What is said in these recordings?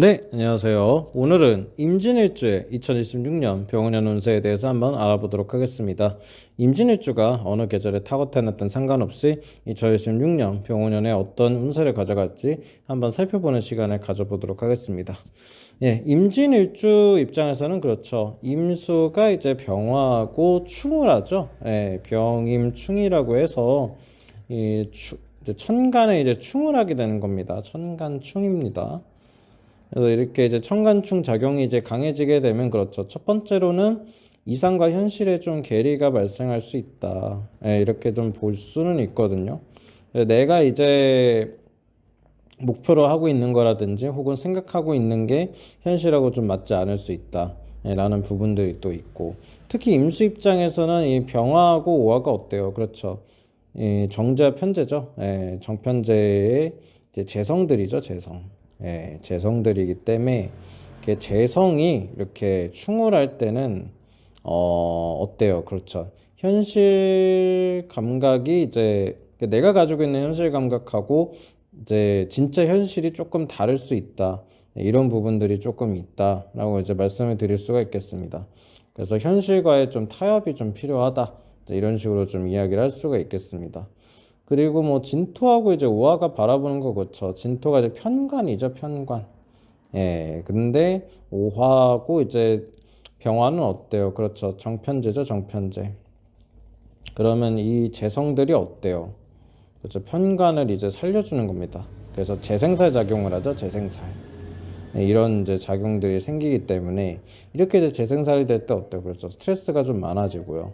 네, 안녕하세요. 오늘은 임진일주의 2026년 병원년 운세에 대해서 한번 알아보도록 하겠습니다. 임진일주가 어느 계절에 타고 태어났든 상관없이 2026년 병원년에 어떤 운세를 가져갈지 한번 살펴보는 시간을 가져보도록 하겠습니다. 예, 임진일주 입장에서는 그렇죠. 임수가 이제 병화하고 충을 하죠. 예, 병임충이라고 해서 이제 천간에 이제 충을 하게 되는 겁니다. 천간충입니다. 그래서 이렇게 이제 천간충 작용이 이제 강해지게 되면 그렇죠. 첫 번째로는 이상과 현실에 좀 괴리가 발생할 수 있다. 예, 이렇게 좀 볼 수는 있거든요. 내가 이제 목표로 하고 있는 거라든지 혹은 생각하고 있는 게 현실하고 좀 맞지 않을 수 있다. 라는 부분들이 또 있고, 특히 임수 입장에서는 이 병화하고 오화가 어때요? 그렇죠. 이 정제와 편제죠. 예, 정편제의 이제 재성들이죠, 재성. 예, 재성들이기 때문에 이렇게 재성이 이렇게 충돌할 때는 어때요? 그렇죠. 현실 감각이 이제 내가 가지고 있는 현실 감각하고 이제 진짜 현실이 조금 다를 수 있다. 이런 부분들이 조금 있다라고 이제 말씀을 드릴 수가 있겠습니다. 그래서 현실과의 좀 타협이 좀 필요하다. 이런 식으로 좀 이야기를 할 수가 있겠습니다. 그리고 뭐 진토하고 이제 오화가 바라보는 거 그렇죠. 진토가 이제 편관이죠, 편관. 예, 근데 오화하고 이제 병화는 어때요? 그렇죠. 정편제죠, 정편제. 그러면 이 재성들이 어때요? 그렇죠. 편관을 이제 살려주는 겁니다. 그래서 재생살 작용을 하죠, 재생살. 예, 이런 이제 작용들이 생기기 때문에 이렇게 이제 재생살이 될 때 어때요? 그렇죠. 스트레스가 좀 많아지고요.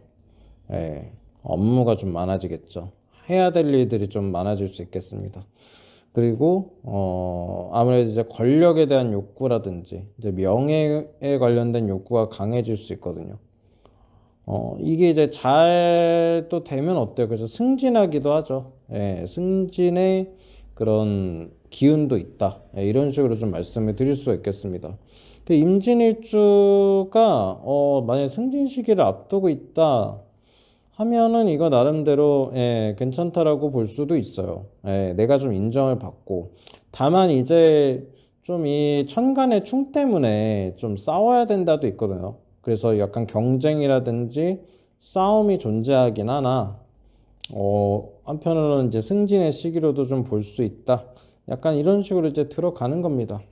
예, 업무가 좀 많아지겠죠. 해야 될 일들이 좀 많아질 수 있겠습니다. 그리고 아무래도 이제 권력에 대한 욕구라든지 이제 명예에 관련된 욕구가 강해질 수 있거든요. 이게 이제 잘 또 되면 어때요? 그래서 승진하기도 하죠. 예, 승진의 그런 기운도 있다. 예, 이런 식으로 좀 말씀을 드릴 수 있겠습니다. 그 임진일주가 만약 승진 시기를 앞두고 있다 하면은 이거 나름대로 괜찮다라고 볼 수도 있어요. 내가 좀 인정을 받고 다만 이제 좀 이 천간의 충 때문에 좀 싸워야 된다도 있거든요. 그래서 약간 경쟁이라든지 싸움이 존재하긴 하나 한편으로는 이제 승진의 시기로도 좀 볼 수 있다. 약간 이런 식으로 이제 들어가는 겁니다.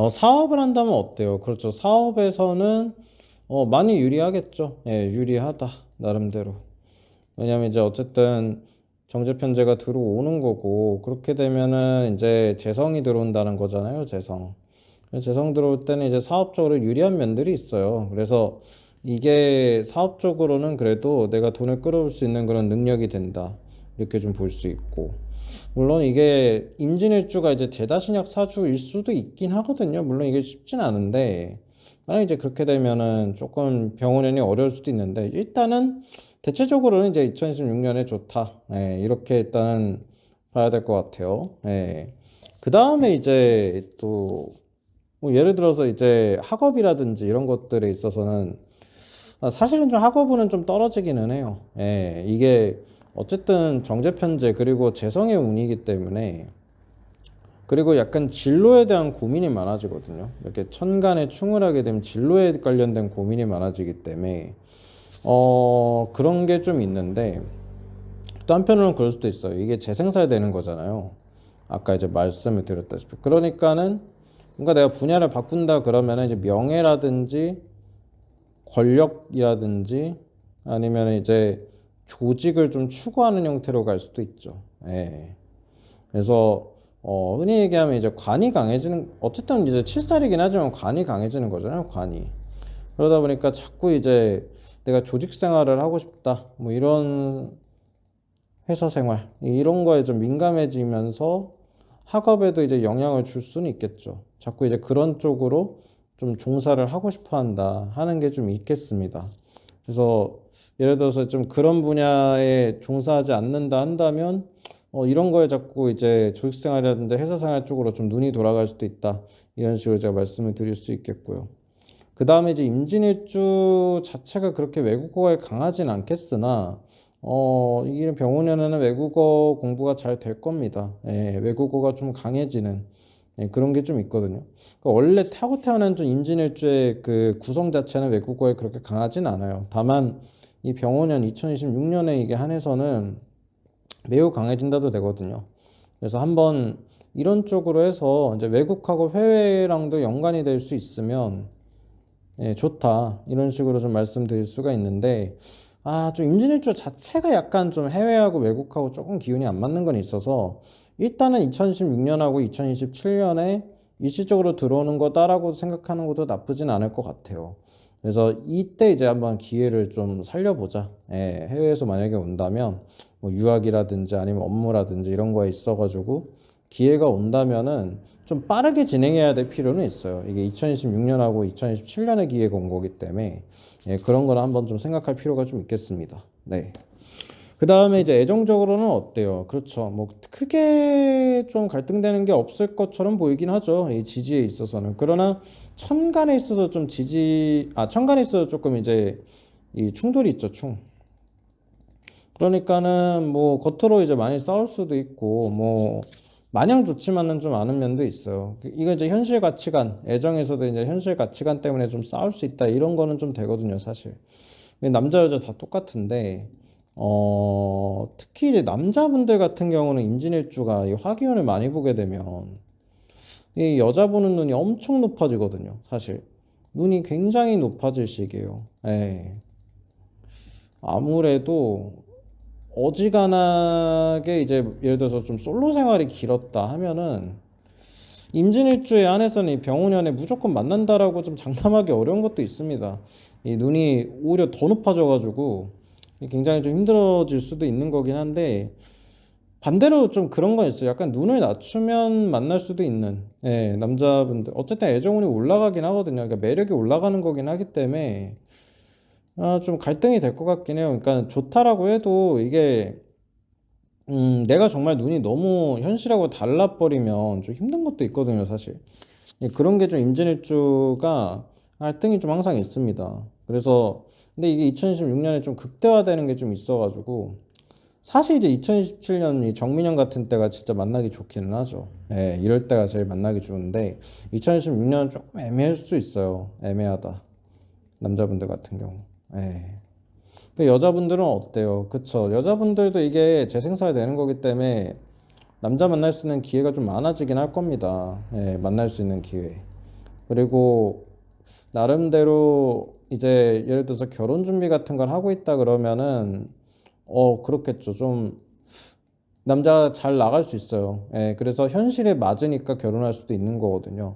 사업을 한다면 어때요? 그렇죠. 사업에서는 많이 유리하겠죠. 예, 유리하다. 나름대로. 왜냐면 이제 어쨌든 정제편제가 들어오는 거고, 그렇게 되면은 이제 재성이 들어온다는 거잖아요, 재성. 재성 들어올 때는 이제 사업적으로 유리한 면들이 있어요. 그래서 이게 사업적으로는 그래도 내가 돈을 끌어올 수 있는 그런 능력이 된다. 이렇게 좀 볼 수 있고. 물론 이게 임진일주가 이제 제다신약 사주일 수도 있긴 하거든요. 물론 이게 쉽진 않은데, 만약 이제 그렇게 되면은 조금 병원연이 어려울 수도 있는데, 일단은 대체적으로는 이제 2026년에 좋다. 예, 이렇게 일단 봐야 될 것 같아요. 예. 그 다음에 이제 또뭐 예를 들어서 이제 학업이라든지 이런 것들에 있어서는 사실은 좀 학업은 좀 떨어지기는 해요. 예, 이게 어쨌든 정제편제 그리고 재성의 운이기 때문에 그리고 약간 진로에 대한 고민이 많아지거든요. 이렇게 천간에 충을 하게 되면 진로에 관련된 고민이 많아지기 때문에 그런 게 좀 있는데 또 한편으로는 그럴 수도 있어요. 이게 재생산 되는 거잖아요. 아까 이제 말씀을 드렸다시피. 그러니까는 뭔가 내가 분야를 바꾼다 그러면은 이제 명예라든지 권력이라든지 아니면 이제 조직을 좀 추구하는 형태로 갈 수도 있죠. 예. 그래서 흔히 얘기하면 이제 관이 강해지는 어쨌든 이제 칠살이긴 하지만 관이 강해지는 거잖아요. 관이. 그러다 보니까 자꾸 이제 내가 조직 생활을 하고 싶다. 뭐 이런 회사 생활 이런 거에 좀 민감해지면서 학업에도 이제 영향을 줄 수는 있겠죠. 자꾸 이제 그런 쪽으로 좀 종사를 하고 싶어 한다 하는 게 좀 있겠습니다. 그래서 예를 들어서 좀 그런 분야에 종사하지 않는다 한다면 이런 거에 자꾸 이제 조직생활이라든지 회사생활 쪽으로 좀 눈이 돌아갈 수도 있다. 이런 식으로 제가 말씀을 드릴 수 있겠고요. 그 다음에 이제 임진일주 자체가 그렇게 외국어에 강하진 않겠으나 이게 병원에는 외국어 공부가 잘 될 겁니다. 예, 외국어가 좀 강해지는 예, 그런 게 좀 있거든요. 그러니까 원래 타고 태어난 좀 임진일주의 그 구성 자체는 외국어에 그렇게 강하진 않아요. 다만 이 병오년 2026년에 이게 한해서는 매우 강해진다도 되거든요. 그래서 한번 이런 쪽으로 해서 이제 외국하고 해외랑도 연관이 될 수 있으면 예, 좋다. 이런 식으로 좀 말씀드릴 수가 있는데, 좀 임진일주 자체가 약간 좀 해외하고 외국하고 조금 기운이 안 맞는 건 있어서, 일단은 2016년하고 2027년에 일시적으로 들어오는 거다라고 생각하는 것도 나쁘진 않을 것 같아요. 그래서 이때 이제 한번 기회를 좀 살려보자. 예, 해외에서 만약에 온다면, 뭐 유학이라든지 아니면 업무라든지 이런 거에 있어가지고, 기회가 온다면은 좀 빠르게 진행해야 될 필요는 있어요. 이게 2026년하고 2027년에 기회가 온 거기 때문에 예, 그런 거는 한번 좀 생각할 필요가 좀 있겠습니다. 네. 그 다음에 이제 애정적으로는 어때요? 그렇죠. 뭐 크게 좀 갈등되는 게 없을 것처럼 보이긴 하죠. 이 지지에 있어서는. 그러나 천간에 있어서 좀 천간에 있어서 조금 이제 이 충돌이 있죠. 그러니까는 뭐 겉으로 이제 많이 싸울 수도 있고 뭐 마냥 좋지만은 좀 않은 면도 있어요. 이거 이제 현실 가치관, 애정에서도 이제 현실 가치관 때문에 좀 싸울 수 있다 이런 거는 좀 되거든요, 사실. 남자 여자 다 똑같은데 특히 이제 남자분들 같은 경우는 임진일주가 이 화기운을 많이 보게 되면 이 여자 보는 눈이 엄청 높아지거든요, 사실. 눈이 굉장히 높아질 시기예요. 예. 아무래도 어지간하게 이제 예를 들어서 좀 솔로 생활이 길었다 하면은 임진일주에 한해서는 이 병오년에 무조건 만난다라고 좀 장담하기 어려운 것도 있습니다. 이 눈이 오히려 더 높아져가지고 굉장히 좀 힘들어질 수도 있는 거긴 한데 반대로 좀 그런 건 있어요. 약간 눈을 낮추면 만날 수도 있는 남자분들 어쨌든 애정운이 올라가긴 하거든요. 그러니까 매력이 올라가는 거긴 하기 때문에 좀 갈등이 될 것 같긴 해요. 그러니까 좋다라고 해도 이게 내가 정말 눈이 너무 현실하고 달라버리면 좀 힘든 것도 있거든요, 사실. 그런 게 좀 임진일주가 갈등이 좀 항상 있습니다. 그래서 근데 이게 2026년에 좀 극대화되는 게 좀 있어가지고 사실 이제 2027년 이 정민년 같은 때가 진짜 만나기 좋기는 하죠. 예, 이럴 때가 제일 만나기 좋은데 2026년은 조금 애매할 수 있어요. 애매하다. 남자분들 같은 경우. 예. 그 여자분들은 어때요? 그쵸. 여자분들도 이게 재생산이 되는 거기 때문에 남자 만날 수 있는 기회가 좀 많아지긴 할 겁니다. 예, 만날 수 있는 기회. 그리고 나름대로 이제 예를 들어서 결혼 준비 같은 걸 하고 있다 그러면은 그렇겠죠. 좀 남자 잘 나갈 수 있어요. 예, 그래서 현실에 맞으니까 결혼할 수도 있는 거거든요.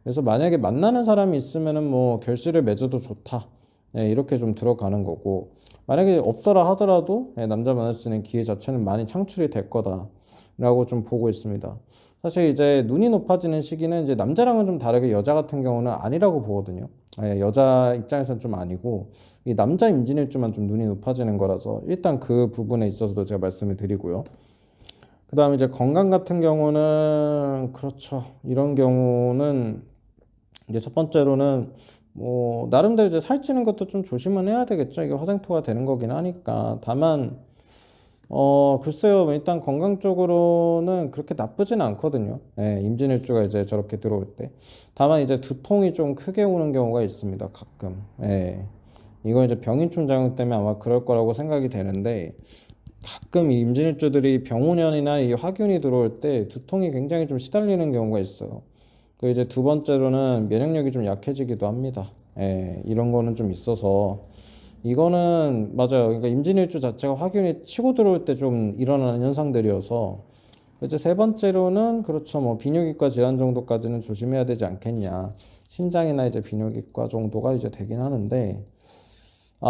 그래서 만약에 만나는 사람이 있으면은 뭐 결실을 맺어도 좋다. 예, 이렇게 좀 들어가는 거고. 만약에 없더라 하더라도 남자 만날 수 있는 기회 자체는 많이 창출이 될 거다라고 좀 보고 있습니다. 사실 이제 눈이 높아지는 시기는 이제 남자랑은 좀 다르게 여자 같은 경우는 아니라고 보거든요. 여자 입장에서는 좀 아니고 이 남자 임진일주만 좀 눈이 높아지는 거라서 일단 그 부분에 있어서도 제가 말씀을 드리고요. 그 다음에 이제 건강 같은 경우는 그렇죠. 이런 경우는 이제 첫 번째로는 뭐 나름대로 이제 살찌는 것도 좀 조심은 해야 되겠죠. 이게 화생토가 되는 거긴 하니까. 다만 글쎄요. 뭐 일단 건강 쪽으로는 그렇게 나쁘진 않거든요. 임진일주가 이제 저렇게 들어올 때. 다만 이제 두통이 좀 크게 오는 경우가 있습니다. 가끔. 이거 이제 병인충 작용 때문에 아마 그럴 거라고 생각이 되는데 가끔 이 임진일주들이 병오년이나 이 화균이 들어올 때 두통이 굉장히 좀 시달리는 경우가 있어요. 그 이제 두 번째로는 면역력이 좀 약해지기도 합니다. 이런 거는 좀 있어서 이거는 맞아요. 그러니까 임진일주 자체가 화균이 치고 들어올 때 좀 일어나는 현상들이어서 이제 세 번째로는 그렇죠. 뭐 비뇨기과 질환 정도까지는 조심해야 되지 않겠냐. 신장이나 이제 비뇨기과 정도가 이제 되긴 하는데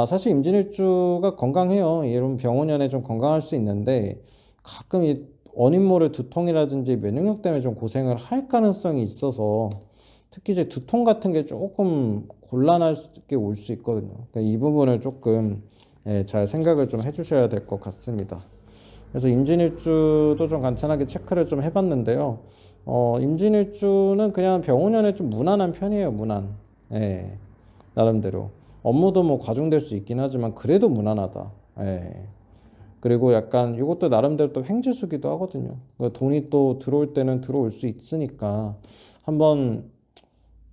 사실 임진일주가 건강해요. 이런 병원연에 좀 건강할 수 있는데 가끔 이 원인 모를 두통이라든지 면역력 때문에 좀 고생을 할 가능성이 있어서 특히 이제 두통 같은 게 조금 곤란할 게 올 수 있거든요. 그러니까 이 부분을 조금 잘 생각을 좀 해주셔야 될 것 같습니다. 그래서 임진일주도 좀 간단하게 체크를 좀 해봤는데요. 임진일주는 그냥 병원연에 좀 무난한 편이에요. 무난. 나름대로. 업무도 뭐 과중될 수 있긴 하지만 그래도 무난하다. 그리고 약간 이것도 나름대로 또 횡재수기도 하거든요. 그러니까 돈이 또 들어올 때는 들어올 수 있으니까 한번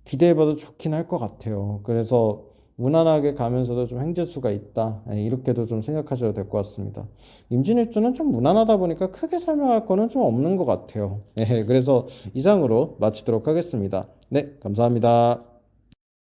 기대해봐도 좋긴 할 것 같아요. 그래서 무난하게 가면서도 좀 횡재수가 있다. 이렇게도 좀 생각하셔도 될 것 같습니다. 임진일주는 좀 무난하다 보니까 크게 설명할 거는 좀 없는 것 같아요. 그래서 이상으로 마치도록 하겠습니다. 네, 감사합니다.